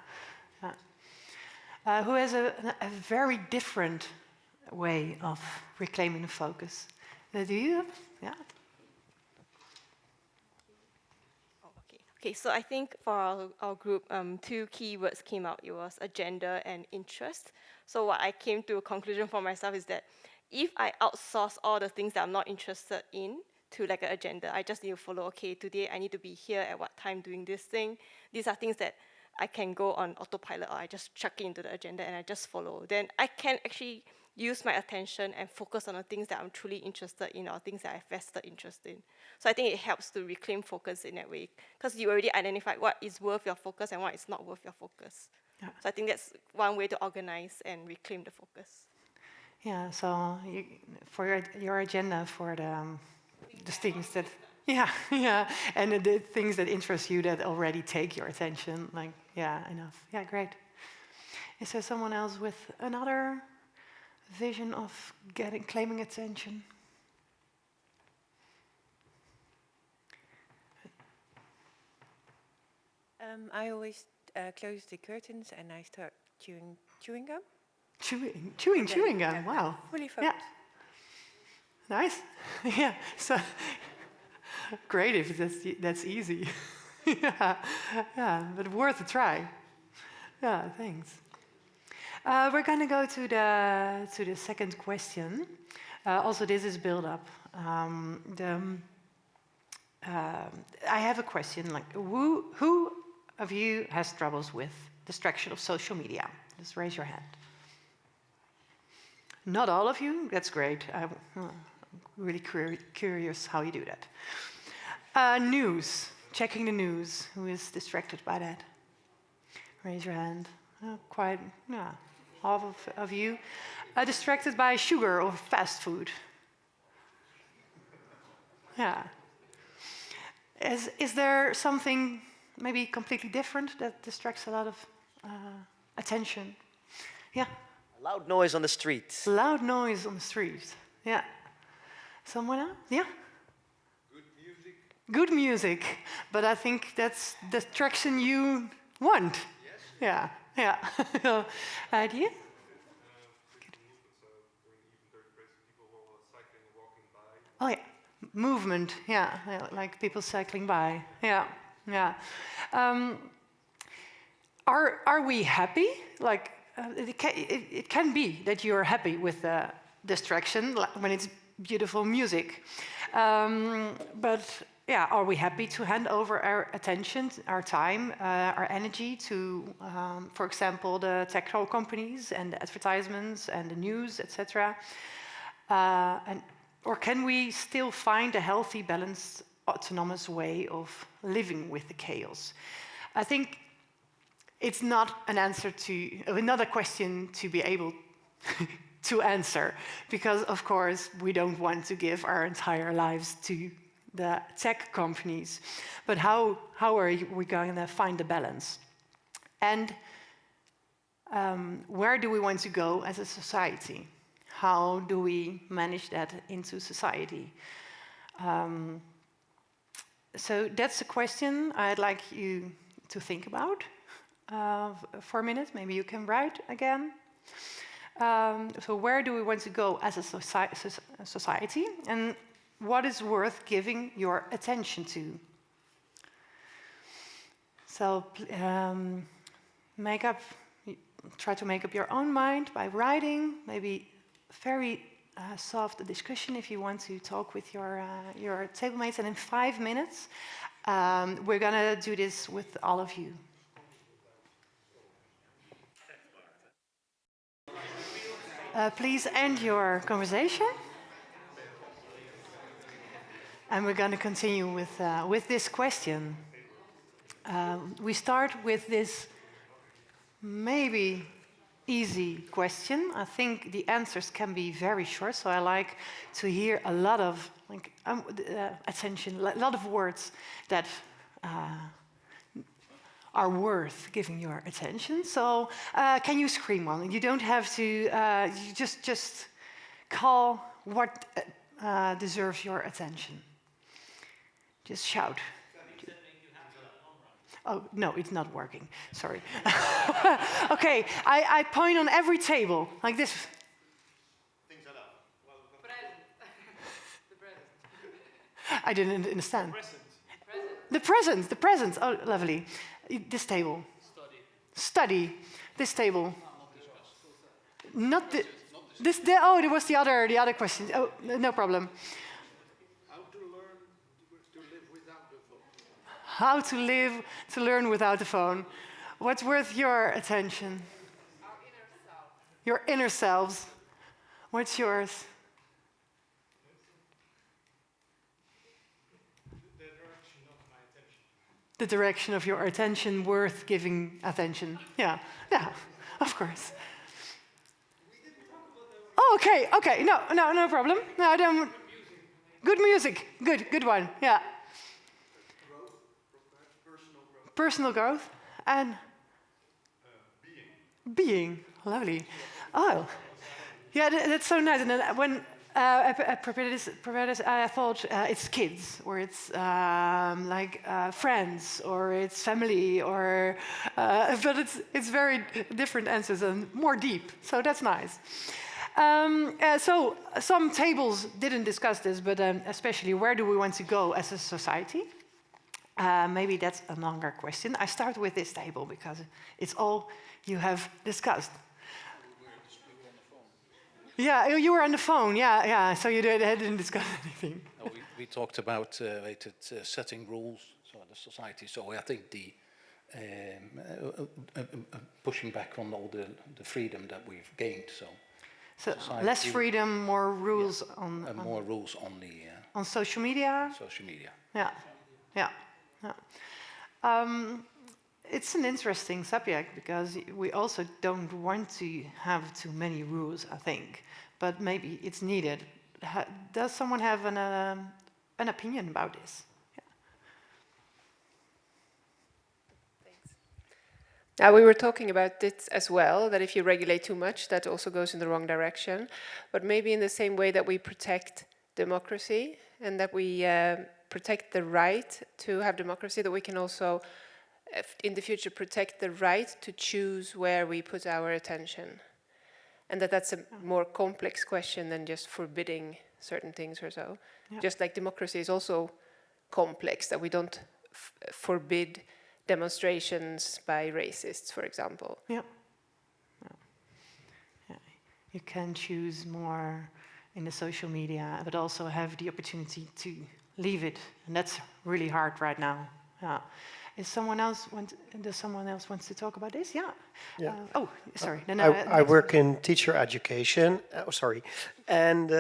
Who has a very different way of reclaiming the focus? Do you? Yeah. Okay, so I think for our group, two keywords came out. It was agenda and interest. So what I came to a conclusion for myself is that if I outsource all the things that I'm not interested in to like an agenda, I just need to follow, okay, today I need to be here at what time doing this thing. These are things that I can go on autopilot, or I just chuck it into the agenda and I just follow. Then I can actually use my attention and focus on the things that I'm truly interested in or things that I have vested interest in. So I think it helps to reclaim focus in that way, because you already identified what is worth your focus and what is not worth your focus. Yeah. So I think that's one way to organize and reclaim the focus. Yeah, so for your agenda, for the things that, yeah, and the things that interest you that already take your attention, like, yeah, enough. Yeah, great. Is there someone else with another vision of claiming attention? I always close the curtains and I start chewing gum. Chewing gum, wow. Fully focused. Yeah. Nice. Yeah, so great if that's easy. Yeah, but worth a try. Yeah, thanks. We're going to go to the second question. Also, this is build up. I have a question. Like, who of you has troubles with distraction of social media? Just raise your hand. Not all of you. That's great. I'm really curious how you do that. News. Checking the news. Who is distracted by that? Raise your hand. Quite, yeah. Half of you are distracted by sugar or fast food. Yeah. Is there something maybe completely different that distracts a lot of attention? Yeah. Loud noise on the street. Loud noise on the street. Yeah. Someone else? Yeah. Good music. Good music, but I think that's the distraction you want. Yes. Yeah. Yeah. Idea? Oh yeah, movement. Yeah, like people cycling by. Yeah. Are we happy? Like it can be that you're happy with the distraction, like when it's beautiful music, but. Yeah, are we happy to hand over our attention, our time, our energy to, for example, the tech companies and the advertisements and the news, etc.? Or can we still find a healthy, balanced, autonomous way of living with the chaos? I think it's not an answer to another question to be able to answer, because of course we don't want to give our entire lives to the tech companies, but how are we going to find the balance? And where do we want to go as a society? How do we manage that into society? So that's a question I'd like you to think about for a minute. Maybe you can write again. So where do we want to go as a society? And what is worth giving your attention to? So try to make up your own mind by writing, maybe very soft discussion if you want to talk with your table mates. And in 5 minutes, we're going to do this with all of you. Please end your conversation. And we're going to continue with this question. We start with this maybe easy question. I think the answers can be very short, so I like to hear a lot of attention, a lot of words that are worth giving your attention. So can you scream one? You don't have to, you just call what deserves your attention. Just shout. Oh, no, it's not working. Sorry. Okay, I point on every table, like this. I didn't understand. The present. Oh, lovely. This table. Study. This table. Not the. This. Oh, there was the other question. Oh, no problem. How to learn without the phone. What's worth your attention? Our inner self. Your inner selves. What's yours? The direction of my attention. The direction of your attention worth giving attention. Yeah, of course. Oh, okay. No problem. No, I don't. Good music. Good one. Yeah. Personal growth and being. Lovely. Oh, yeah, that's so nice. And then when I prepared this, I thought it's kids, or it's friends, or it's family, or but it's very different answers and more deep. So that's nice. So some tables didn't discuss this, but especially where do we want to go as a society? Maybe that's a longer question. I start with this table because it's all you have discussed. We were on the phone. Yeah, you were on the phone. Yeah. So you didn't discuss anything. No, we talked about setting rules so the society. So I think the pushing back on all the freedom that we've gained. So less freedom, more rules on more rules on the on social media. Social media. Yeah. It's an interesting subject because we also don't want to have too many rules, I think, but maybe it's needed. Does someone have an opinion about this? Yeah. Thanks. Now, we were talking about this as well, that if you regulate too much, that also goes in the wrong direction. But maybe in the same way that we protect democracy and that we protect the right to have democracy, that we can also, in the future, protect the right to choose where we put our attention. And that's a more complex question than just forbidding certain things or so. Yeah. Just like democracy is also complex, that we don't forbid demonstrations by racists, for example. Yeah. You can choose more in the social media, but also have the opportunity to leave it, and that's really hard right now. Yeah. Does someone else want to talk about this? Yeah. Oh, sorry. I work in teacher education. And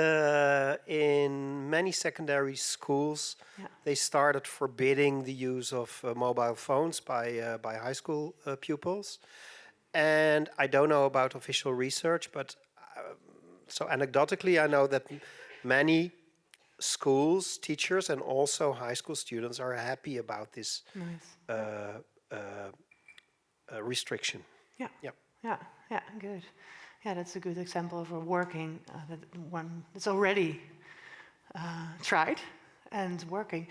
in many secondary schools, they started forbidding the use of mobile phones by high school pupils. And I don't know about official research, but so anecdotally, I know that many schools, teachers, and also high school students are happy about this restriction. Yeah, good. Yeah, that's a good example of a working one that's already tried and working.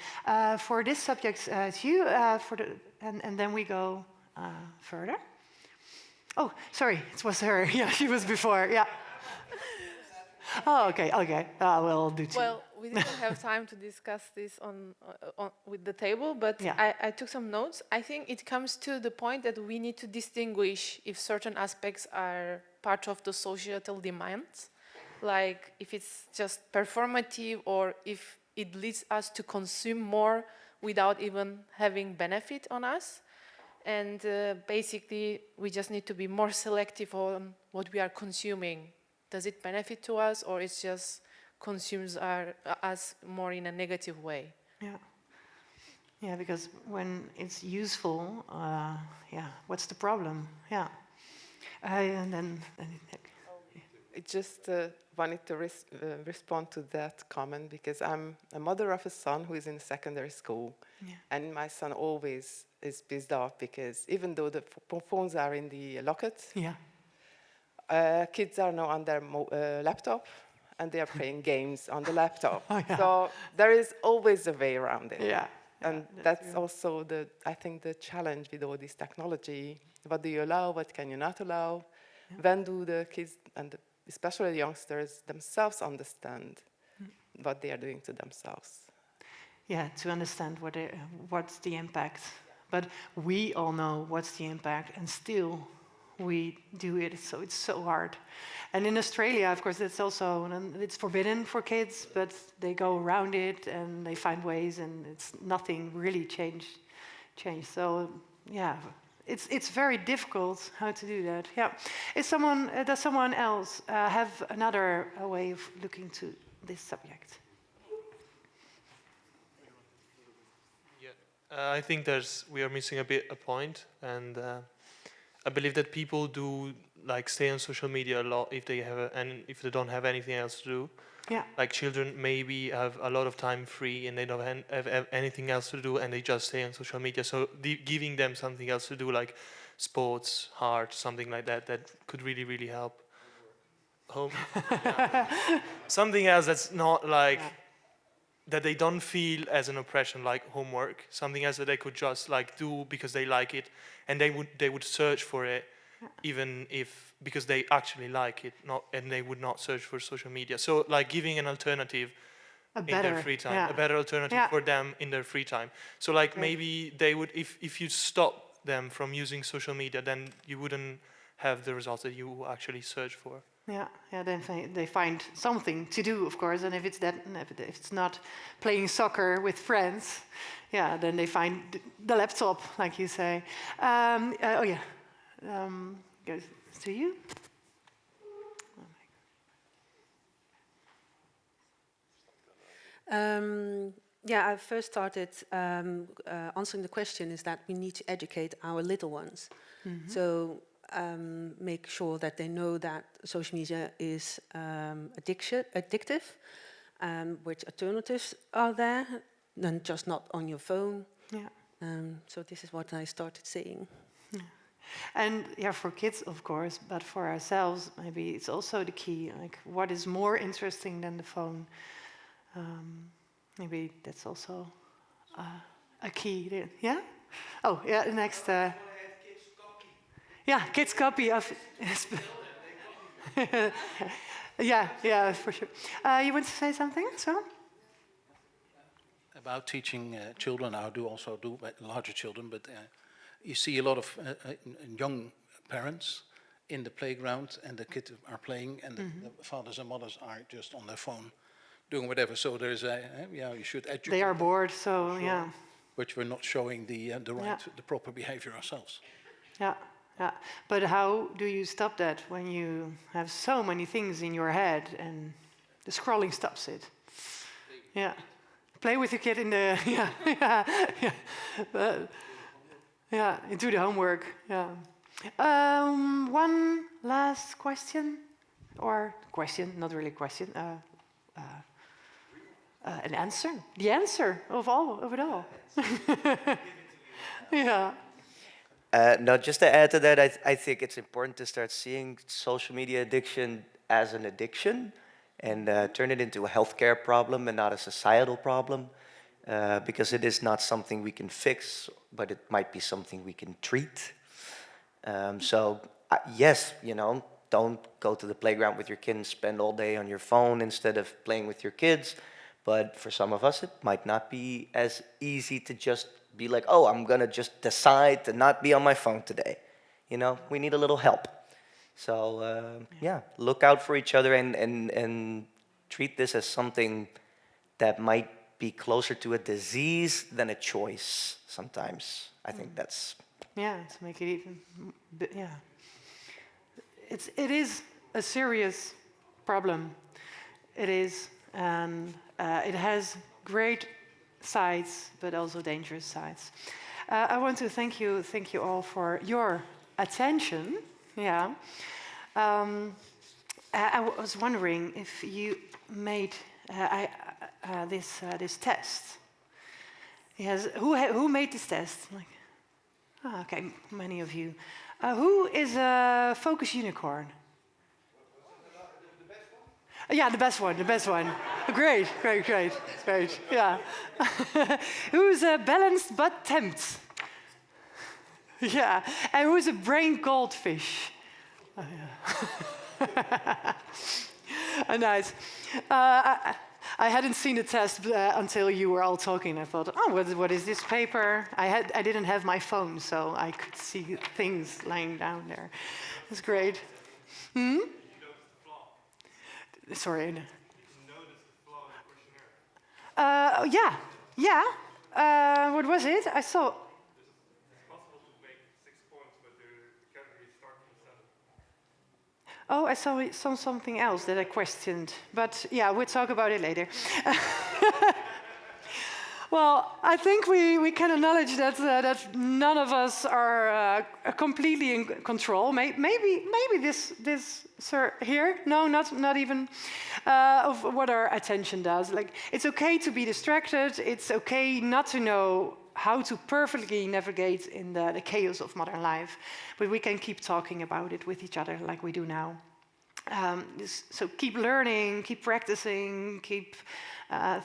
For this subject, it's you. And then we go further. Oh, sorry, it was her. Yeah, she was before. Yeah. Oh, okay. We'll do two. Well, we didn't have time to discuss this on with the table, but I took some notes. I think it comes to the point that we need to distinguish if certain aspects are part of the societal demands like if it's just performative or if it leads us to consume more without even having benefit on us. And basically, we just need to be more selective on what we are consuming. Does it benefit to us, or it just consumes us more in a negative way? Yeah. Yeah, because when it's useful, yeah, what's the problem? Yeah. And then I just wanted to respond to that comment because I'm a mother of a son who is in secondary school, and my son always is pissed off because even though the phones are in the locket, kids are now on their laptop and they are playing games on the laptop. So there is always a way around it. And that's also I think the challenge with all this technology. What do you allow? What can you not allow? When do the kids and especially the youngsters themselves understand what they are doing to themselves? Yeah, to understand what's the impact. But we all know what's the impact, and still we do it, so it's so hard. And in Australia, of course, it's forbidden for kids, but they go around it and they find ways, and it's nothing really changed. So, yeah, it's very difficult how to do that. Yeah, does someone else have another way of looking to this subject? I think we are missing a point, and I believe that people do like stay on social media a lot if if they don't have anything else to do. Yeah. Like children maybe have a lot of time free and they don't have anything else to do and they just stay on social media. So giving them something else to do, like sports, art, something like that, that could really, really help. Something else that's not like that they don't feel as an oppression, like homework. Something else that they could just like do because they like it, and they would search for it, even if because they actually like it, and they would not search for social media. So like giving an alternative in their free time, a better alternative for them in their free time. So like maybe they would, if you stop them from using social media, then you wouldn't have the results that you actually search for. Yeah, then they find something to do, of course, and if it's not playing soccer with friends, then they find the laptop, like you say. Goes to you. I first started answering the question is that we need to educate our little ones. Mm-hmm. So make sure that they know that social media is addictive, which alternatives are there, than just not on your phone. Yeah. So this is what I started saying. Yeah. And for kids, of course, but for ourselves, maybe it's also the key. Like, what is more interesting than the phone? Maybe that's also a key. Yeah. Oh, yeah. Next. Kids copy of. Yeah, for sure. You want to say something, so? About teaching children how to also do larger children, but you see a lot of young parents in the playground, and the kids are playing, and the fathers and mothers are just on their phone, doing whatever. So there's you should educate. They are bored, so yeah. But we're not showing the proper behavior ourselves. Yeah. But how do you stop that when you have so many things in your head and the scrolling stops it? Yeah. Play with your kid in the do the homework. Yeah. One last question, not really a question. An answer. The answer of it all. Yeah. No, just to add to that, I think it's important to start seeing social media addiction as an addiction and turn it into a healthcare problem and not a societal problem, because it is not something we can fix, but it might be something we can treat. Yes, don't go to the playground with your kid and spend all day on your phone instead of playing with your kids. But for some of us, it might not be as easy to just be like, oh, I'm going to just decide to not be on my phone today. We need a little help. So yeah, look out for each other and treat this as something that might be closer to a disease than a choice sometimes. I think that's... Yeah, to make it even, yeah. It is a serious problem. It is, and it has great sides, but also dangerous sides. I want to thank you all for your attention. Yeah. I was wondering if you made this test. Yes. Who made this test? Like, okay, many of you. Who is a focus unicorn? Yeah, the best one. Great. Yeah. Who's balanced but tempts? Yeah. And who's a brain goldfish? Oh, yeah. Nice. I hadn't seen the test until you were all talking. I thought, oh, what is this paper? I didn't have my phone, so I could see things lying down there. That's great. Hmm? Sorry. You noticed the flaw in the questionnaire. Yeah. What was it? I saw. It's possible to make 6 points, but the category starts from 7. Oh, I saw something else that I questioned, but yeah, we'll talk about it later. Well, I think we can acknowledge that none of us are completely in control. Maybe this sir here, no, not even of what our attention does. Like, it's okay to be distracted. It's okay not to know how to perfectly navigate in the chaos of modern life, but we can keep talking about it with each other like we do now. So keep learning, keep practicing, keep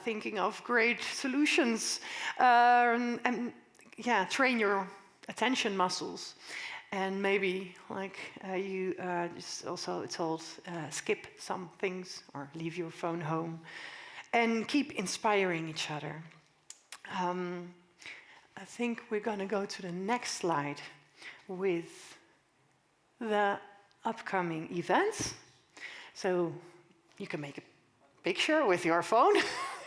thinking of great solutions, and yeah, train your attention muscles. And maybe, like you just also told, skip some things or leave your phone home, and keep inspiring each other. I think we're going to go to the next slide with the upcoming events. So you can make a picture with your phone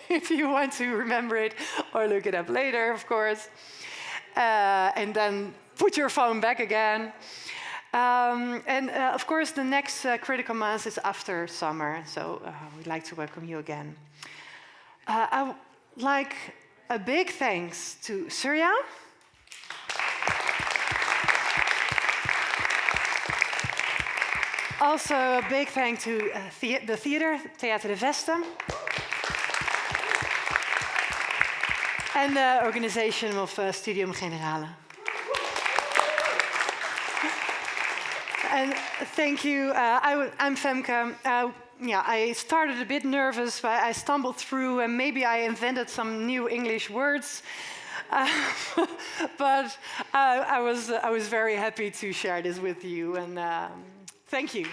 if you want to remember it, or look it up later, of course. And then put your phone back again. Of course, the next critical mass is after summer, so we'd like to welcome you again. I would like a big thanks to Surya. Also, a big thank to the theater, Theater de Vesten. And the organization of Studium Generale. And thank you. I'm Femke. Yeah, I started a bit nervous, but I stumbled through, and maybe I invented some new English words. But I was very happy to share this with you, and thank you.